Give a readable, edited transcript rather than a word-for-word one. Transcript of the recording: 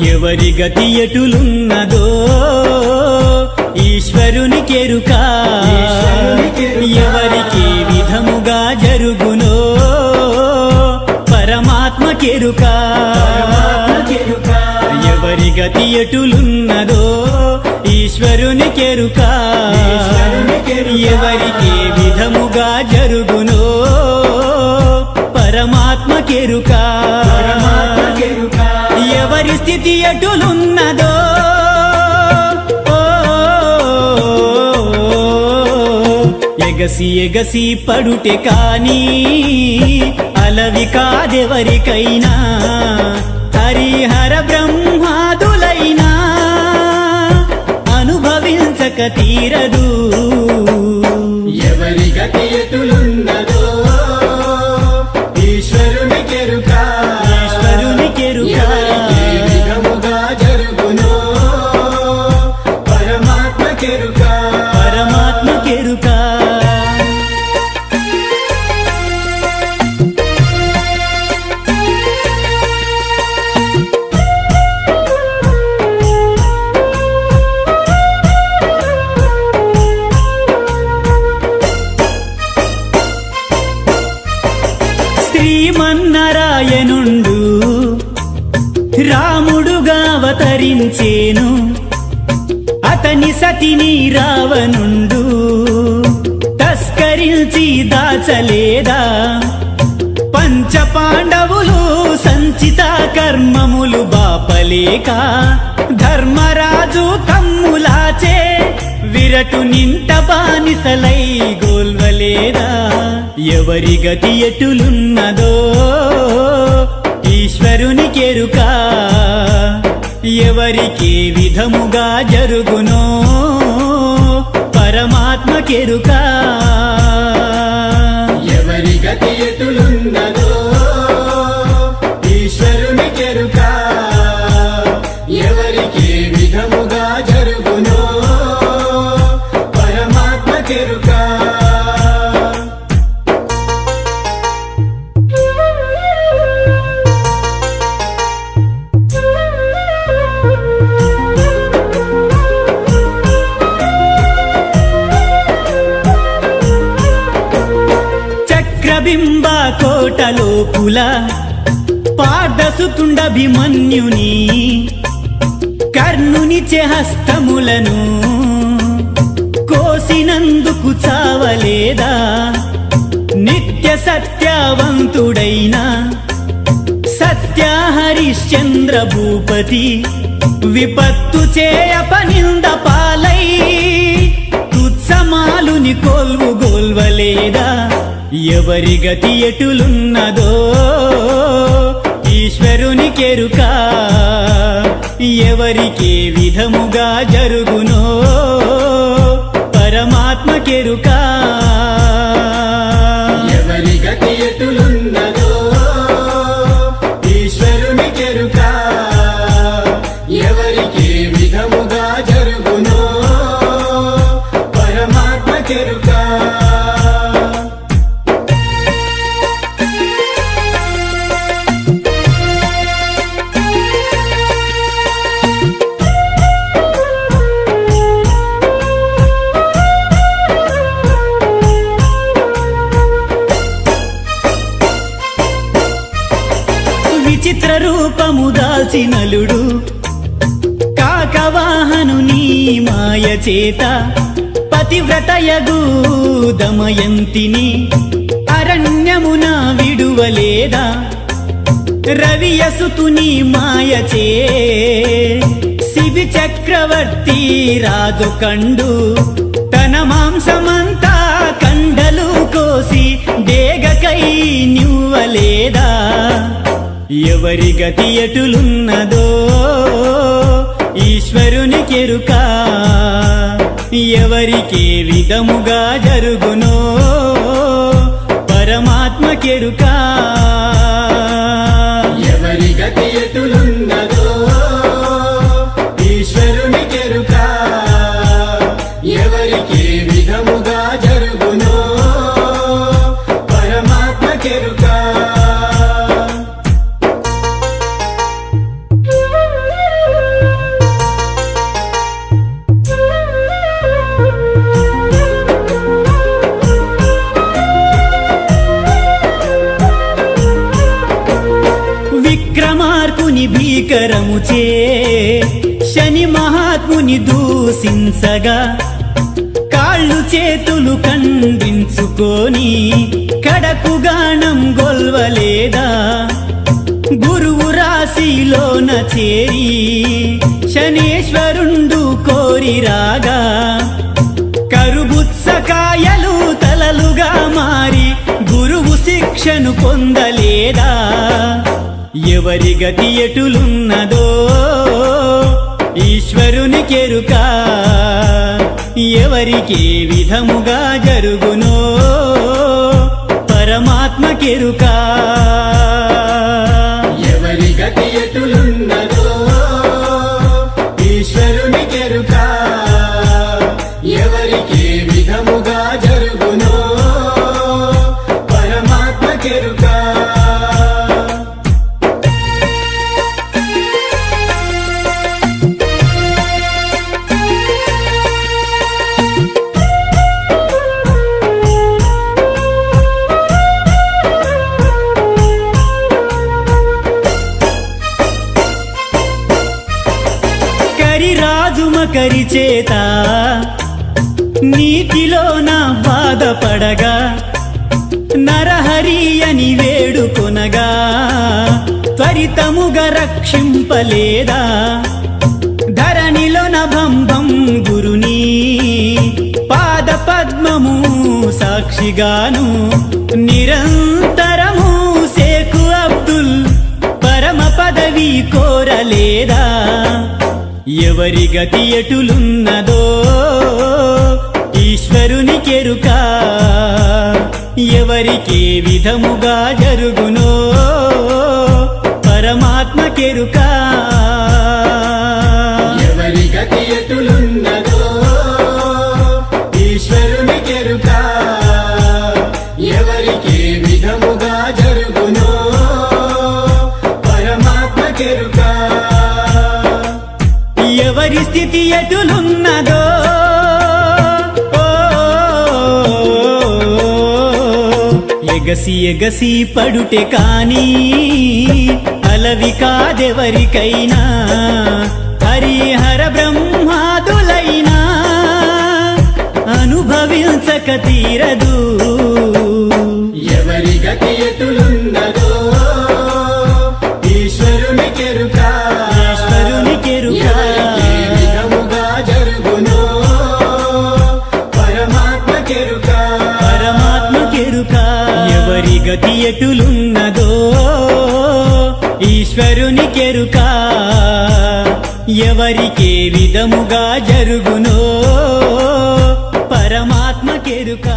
ఎవరి గతి ఎటులున్నదో ఈశ్వరునికెరుక ఎవరికి విధముగా జరుగునో పరమాత్మకెరుక ఎవరి గతి ఎటులున్నదో ఈశ్వరునికెరుక ఎవరికి విధముగా జరుగునో పరమాత్మకెరుక ఎవరి స్థితి ఎటులున్నదో ఎగసి ఎగసి పడుటే కాని అలవి కాదెవరికైనా హరిహర బ్రహ్మాదులైనా అనుభవించక తీరదు ఎవరి గతి ఎటులున్నదో ఈశ్వరునికెరుక ఎవరికి విధముగా జరుగునో పరమాత్మకెరుక శ్రీమన్నారాయణుండు రాముడుగా అవతరించేను అతని సతిని రావణుండు తస్కరించి దాచలేదా పంచ పాండవులు సంచిత కర్మములు బాపలేక ధర్మరాజు తమ్ములాచే విరటు నింట బానిసలై గోల్వలేదా ఎవరి గతి ఎటులున్నదో ఈశ్వరునికెరుక ఎవరికి విధముగా జరుగునో పరమాత్మకెరుక ఎవరి గతి ఎటులున్నదో ఈశ్వరునికెరుక ఎవరికి విధముగా జరుగునో పరమాత్మకెరుక బింబ కోటలోపుల పార్దసుతుండభిమన్యుని కర్ణుని హస్తములను కోసినందుకు చావలేదా నిత్య సత్యవంతుడైన సత్య హరిశ్చంద్ర భూపతి విపత్తు చేయపనింద పాలై తుత్సమాలుని కొల్వు గోల్వలేదా ఎవరి గతి ఎటులున్నదో ఈశ్వరునికెరుక ఎవరికి విధముగా జరుగునో పరమాత్మకెరుక ఎవరి గతి ఎటులున్నదో ఈశ్వరునికెరుక ఎవరికి విధముగా జరుగునో పరమాత్మకెరుక విచిత్ర రూపము దాల్చినలుడు కాకవాహనుని మాయ చేత పతివ్రతయగు దమయంతిని అరణ్యమున విడువలేదా రవియసుతుని మాయచే శివి చక్రవర్తి రాజు కండు తన మాంసమంతా కండలు కోసి డేగకై నివ్వలేదా ఎవరి గతి ఎటులున్నదో ఈశ్వరునికెరుక ఎవరికి విధముగా జరుగునో పరమాత్మకెరుక ఎవరి గతి ఎటులున్నదో ఈశ్వరునికెరుక ఎవరికి విధముగా జరుగునో పరమాత్మకెరుక భీకరముచే శని మహాత్ముని దూషించగా కాళ్ళు చేతులు ఖండించుకొని కడకు గానం గొల్వలేదా గురువు రాశిలోన చేరి శనేశ్వరుండు కోరి రాగా కరుబుత్సకాయలు తలలుగా మారి గురువు శిక్షను పొందలేదా ఎవరి గతి ఎటులున్నదో ఈశ్వరుని కెరుక ఎవరికి విధముగా జరుగునో పరమాత్మ కెరుక ఎవరి గతి ఎటులున్నదో ఈశ్వరుని కెరుక ఎవరికి విధముగా జరుగునో పరమాత్మ కెరుక కరిరాజు మకరి చేత నీటిలోన బాధపడగా నరహరి అని వేడుకొనగా త్వరితముగా రక్షింపలేదా ధరణిలోన భంభం గురుని పాద పద్మము సాక్షిగాను నిరంతరము శేఖు అబ్దుల్ పరమ పదవి కోరలేదా ఎవరి గతి ఎటులున్నదో ఈశ్వరుని కెరుక ఎవరికి విధముగా జరుగునో పరమాత్మ కెరుక ఎవరి గతి ఎటులున్నదో ఈశ్వరుని కెరుక ఎవరికి విధముగా జరుగునో పరమాత్మ కెరుక ఎవరి స్థితి ఎటులున్నదో ఎగసి ఎగసి పడుటే కాని అలవి కాదెవరికైనా హరిహర బ్రహ్మాదులైనా అనుభవించక తీరదు ఎవరి గతి ఎటులున్నదో ఈశ్వరుని కెరుక ఈశ్వరుని కెరుక ఎవరికి విధముగా జరుగునో పరమాత్మ కెరుక పరమాత్మ కెరుక ఎవరి గతి ఎటులున్నదో ఈశ్వరుని కెరుక ఎవరికి విధముగా జరుగునో పరమాత్మ కెరుక